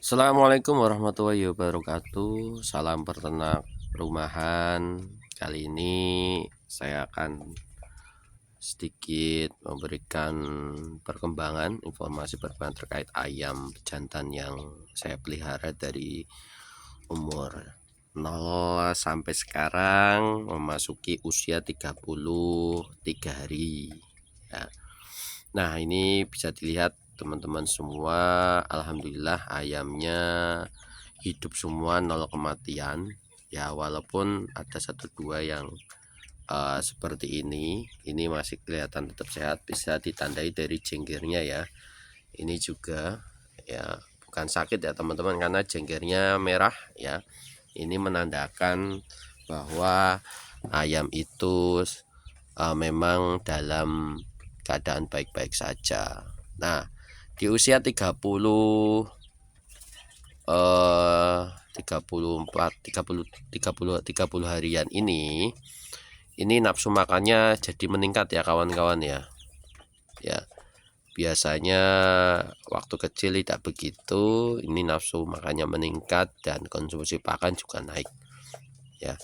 Assalamualaikum warahmatullahi wabarakatuh. Salam peternak rumahan. Kali ini saya akan sedikit memberikan informasi perkembangan terkait ayam jantan yang saya pelihara dari umur 0 sampai sekarang memasuki usia 33 hari ya. Nah, ini bisa dilihat teman-teman semua, alhamdulillah ayamnya hidup semua, nol kematian ya, walaupun ada satu dua yang seperti ini masih kelihatan tetap sehat, bisa ditandai dari jenggernya ya. Ini juga ya bukan sakit ya teman-teman, karena jenggernya merah ya. Ini menandakan bahwa ayam itu memang dalam keadaan baik-baik saja. Nah, di usia 30 harian ini nafsu makannya jadi meningkat ya kawan-kawan ya. Ya, biasanya waktu kecil tidak begitu, ini nafsu makannya meningkat dan konsumsi pakan juga naik ya.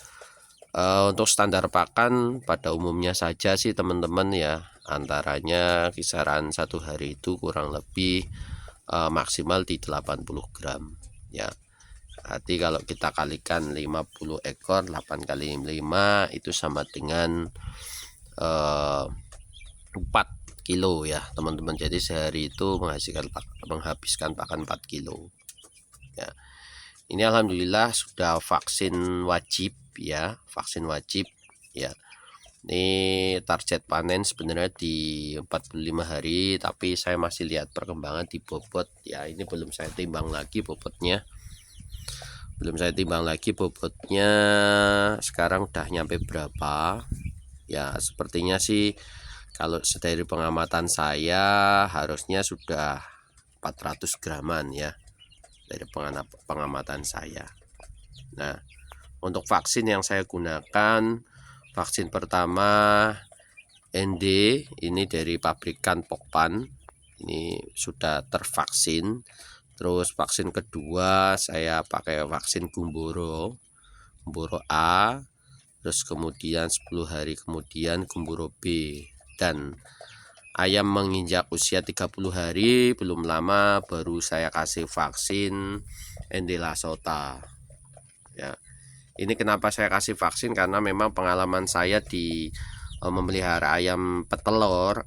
Untuk standar pakan pada umumnya saja sih teman-teman ya, antaranya kisaran satu hari itu kurang lebih maksimal di 80 gram ya. Berarti kalau kita kalikan 50 ekor, 8 kali 5 itu sama dengan 4 kilo ya teman-teman. Jadi sehari itu menghabiskan pakan 4 kilo ya. Ini alhamdulillah sudah vaksin wajib ya, ya. Ini target panen sebenarnya di 45 hari, tapi saya masih lihat perkembangan di bobot ya. Ini belum saya timbang lagi bobotnya. Sekarang udah nyampe berapa ya, sepertinya sih kalau dari pengamatan saya harusnya sudah 400 graman ya, dari pengamatan saya. Nah, untuk vaksin yang saya gunakan, vaksin pertama ND ini dari pabrikan Pokpan, ini sudah tervaksin. Terus vaksin kedua saya pakai vaksin Gumboro A, terus kemudian 10 hari kemudian Gumboro B. Dan ayam menginjak usia 30 hari belum lama baru saya kasih vaksin ND Lasota ya. Ini kenapa saya kasih vaksin, karena memang pengalaman saya di memelihara ayam petelur,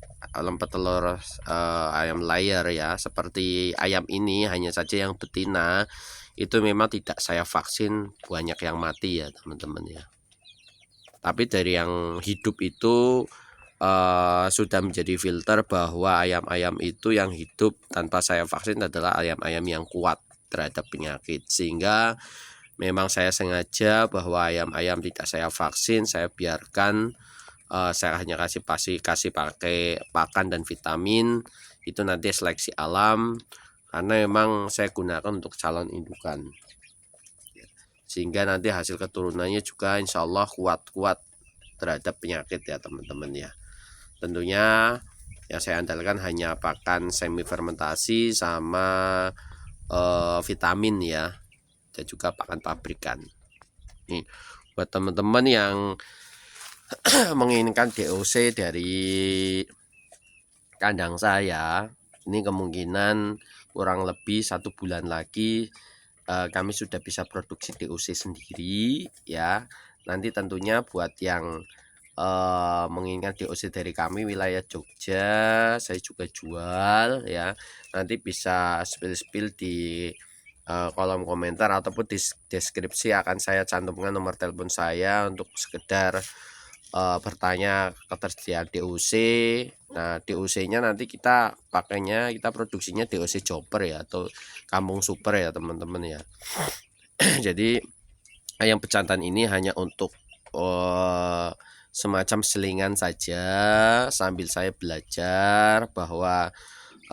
ayam layar ya, seperti ayam ini hanya saja yang betina itu memang tidak saya vaksin, banyak yang mati ya teman-teman ya. Tapi dari yang hidup itu sudah menjadi filter bahwa ayam-ayam itu yang hidup tanpa saya vaksin adalah ayam-ayam yang kuat terhadap penyakit, sehingga memang saya sengaja bahwa ayam-ayam tidak saya vaksin, saya biarkan, saya hanya kasih pakai pakan dan vitamin, itu nanti seleksi alam, karena memang saya gunakan untuk calon indukan, sehingga nanti hasil keturunannya juga insya Allah kuat-kuat terhadap penyakit ya teman-teman ya. Tentunya yang saya andalkan hanya pakan semi fermentasi sama vitamin ya, dan juga pakan pabrikan. Nih, buat teman-teman yang menginginkan DOC dari kandang saya, ini kemungkinan kurang lebih 1 bulan lagi kami sudah bisa produksi DOC sendiri ya. Nanti tentunya buat yang menginginkan DOC dari kami wilayah Jogja, saya juga jual ya. Nanti bisa spill di kolom komentar ataupun di deskripsi akan saya cantumkan nomor telepon saya untuk sekedar bertanya ketersediaan DOC. Nah, DOC-nya nanti kita produksinya DOC chopper ya, atau kampung super ya teman-teman ya. Jadi ayam pejantan ini hanya untuk semacam selingan saja sambil saya belajar bahwa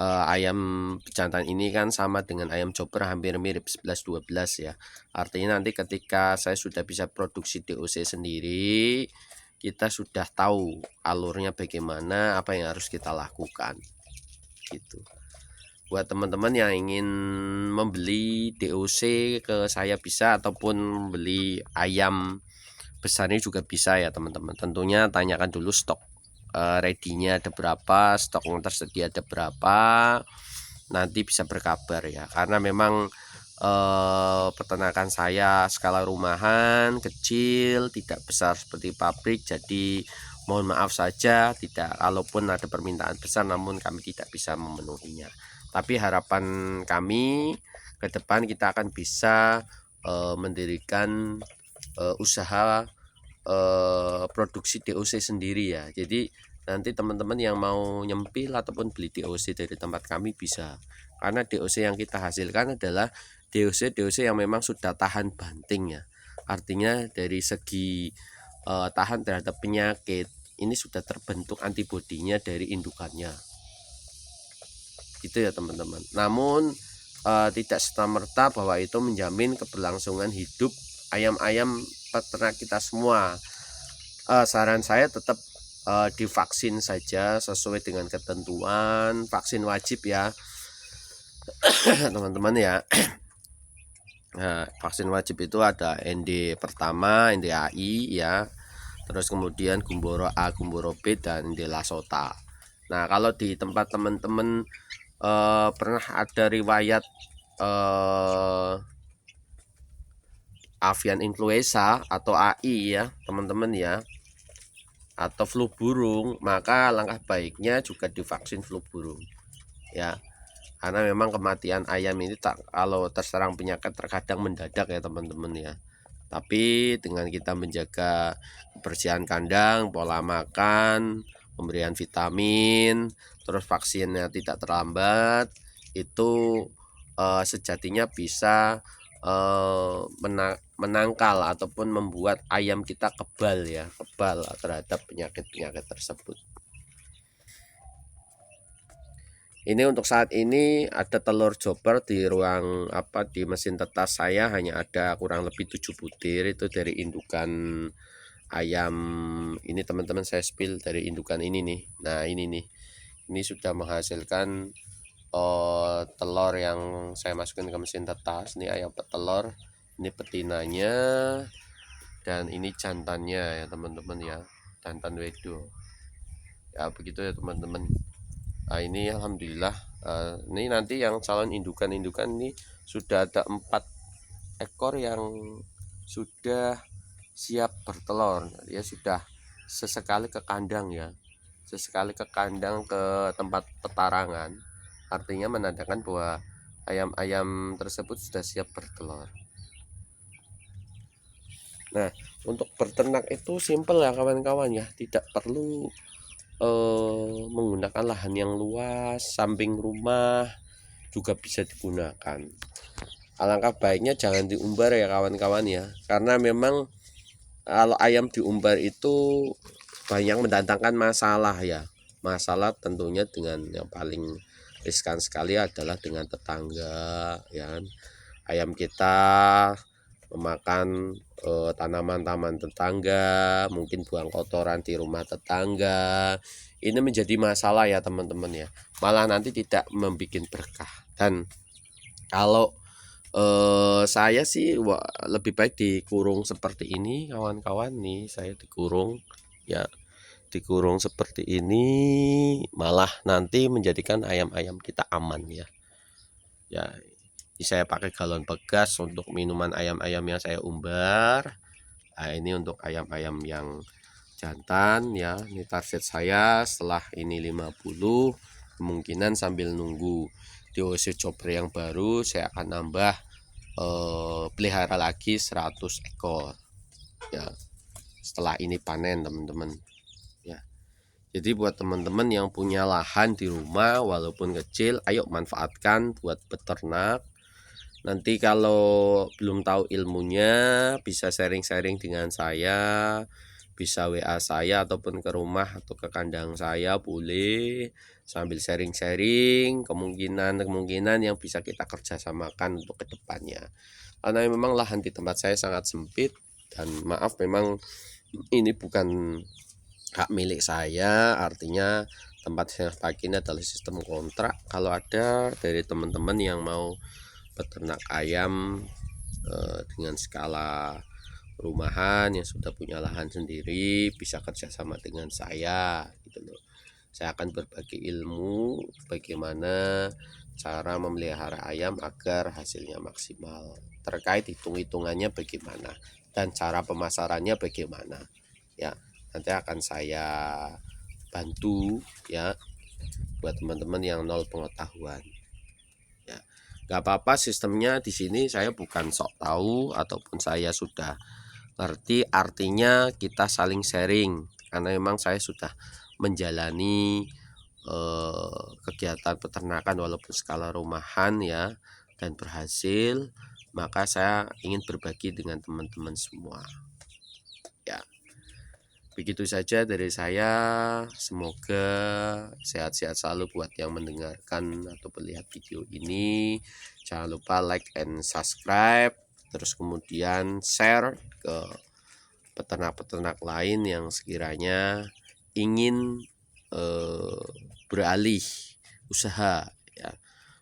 ayam pejantan ini kan sama dengan ayam chopper, hampir mirip 11-12 ya. Artinya nanti ketika saya sudah bisa produksi DOC sendiri, kita sudah tahu alurnya bagaimana, apa yang harus kita lakukan gitu. buat teman-teman yang ingin membeli DOC ke saya bisa, ataupun membeli ayam besar ini juga bisa ya teman-teman. Tentunya tanyakan dulu stok ready-nya ada berapa, stok yang tersedia ada berapa, nanti bisa berkabar ya. Karena memang peternakan saya skala rumahan, kecil, tidak besar seperti pabrik, jadi mohon maaf saja tidak, kalaupun ada permintaan besar namun kami tidak bisa memenuhinya. Tapi harapan kami ke depan kita akan bisa mendirikan usaha produksi DOC sendiri ya. Jadi nanti teman-teman yang mau nyempil ataupun beli DOC dari tempat kami bisa, karena DOC yang kita hasilkan adalah DOC yang memang sudah tahan banting ya. Artinya dari segi tahan terhadap penyakit ini sudah terbentuk antibodinya dari indukannya, gitu ya teman-teman. Namun tidak serta-merta bahwa itu menjamin keberlangsungan hidup ayam-ayam peternak kita semua. Saran saya tetap divaksin saja sesuai dengan ketentuan, vaksin wajib ya teman-teman ya. Nah, vaksin wajib itu ada ND pertama, NDAI ya, terus kemudian Gumboro A, Gumboro B, dan ND Lasota. Nah, kalau di tempat teman-teman pernah ada riwayat avian influenza atau AI ya teman-teman ya, atau flu burung, maka langkah baiknya juga divaksin flu burung ya. Karena memang kematian ayam ini kalau terserang penyakit terkadang mendadak ya teman-teman ya. Tapi dengan kita menjaga kebersihan kandang, pola makan, pemberian vitamin, terus vaksinnya tidak terlambat, itu sejatinya bisa menangkal ataupun membuat ayam kita kebal ya, kebal terhadap penyakit-penyakit tersebut. Ini untuk saat ini ada telur joper di ruang di mesin tetas saya hanya ada kurang lebih 7 butir, itu dari indukan ayam ini teman-teman. Saya spill dari indukan ini nih. Nah ini sudah menghasilkan telur yang saya masukin ke mesin tetas. Ini ayam petelur, ini betinanya, dan ini jantannya ya teman-teman ya, jantan wedo ya, begitu ya teman-teman. Nah ini alhamdulillah ini nanti yang calon indukan-indukan ini sudah ada 4 ekor yang sudah siap bertelur ya, sudah sesekali ke kandang ya, sesekali ke kandang, ke tempat petarangan, artinya menandakan bahwa ayam-ayam tersebut sudah siap bertelur. Nah untuk berternak itu simple ya kawan-kawan ya, tidak perlu menggunakan lahan yang luas, samping rumah juga bisa digunakan. Alangkah baiknya jangan diumbar ya kawan-kawan ya, karena memang kalau ayam diumbar itu banyak mendatangkan masalah ya. Masalah tentunya dengan yang paling riskan sekali adalah dengan tetangga ya. Ayam kita memakan tanaman-tanaman tetangga, mungkin buang kotoran di rumah tetangga. Ini menjadi masalah ya teman-teman ya, malah nanti tidak membuat berkah. Dan kalau saya sih lebih baik dikurung seperti ini kawan-kawan. Nih saya dikurung ya, dikurung seperti ini malah nanti menjadikan ayam-ayam kita aman ya. Ya saya pakai galon bekas untuk minuman ayam-ayam yang saya umbar. Nah ini untuk ayam-ayam yang jantan ya, ini target saya setelah ini 50, kemungkinan sambil nunggu DOC chopper yang baru saya akan nambah pelihara lagi 100 ekor ya, setelah ini panen teman-teman ya. Jadi buat teman-teman yang punya lahan di rumah walaupun kecil, ayo manfaatkan buat beternak. Nanti kalau belum tahu ilmunya bisa sharing-sharing dengan saya, bisa WA saya ataupun ke rumah atau ke kandang saya boleh, sambil sharing-sharing kemungkinan yang bisa kita kerjasamakan untuk kedepannya. Karena memang lahan di tempat saya sangat sempit, dan maaf memang ini bukan hak milik saya, artinya tempat saya pakai ini adalah sistem kontrak. Kalau ada dari teman-teman yang mau peternak ayam dengan skala rumahan yang sudah punya lahan sendiri, bisa kerjasama dengan saya gitu loh. Saya akan berbagi ilmu bagaimana cara memelihara ayam agar hasilnya maksimal, terkait hitung-hitungannya bagaimana dan cara pemasarannya bagaimana ya. Nanti akan saya bantu ya buat teman-teman yang nol pengetahuan ya. Gak apa-apa, sistemnya di sini saya bukan sok tahu ataupun saya sudah ngerti, artinya kita saling sharing karena memang saya sudah menjalani kegiatan peternakan walaupun skala rumahan ya, dan berhasil, maka saya ingin berbagi dengan teman-teman semua ya. Begitu saja dari saya, semoga sehat-sehat selalu buat yang mendengarkan atau melihat video ini. Jangan lupa like and subscribe, terus kemudian share ke peternak-peternak lain yang sekiranya ingin beralih usaha ya,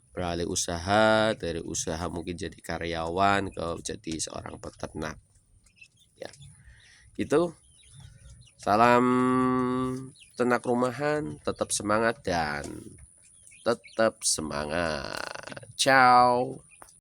beralih usaha dari usaha mungkin jadi karyawan ke jadi seorang peternak ya. Itu salam ternak rumahan, tetap semangat dan tetap semangat. Ciao.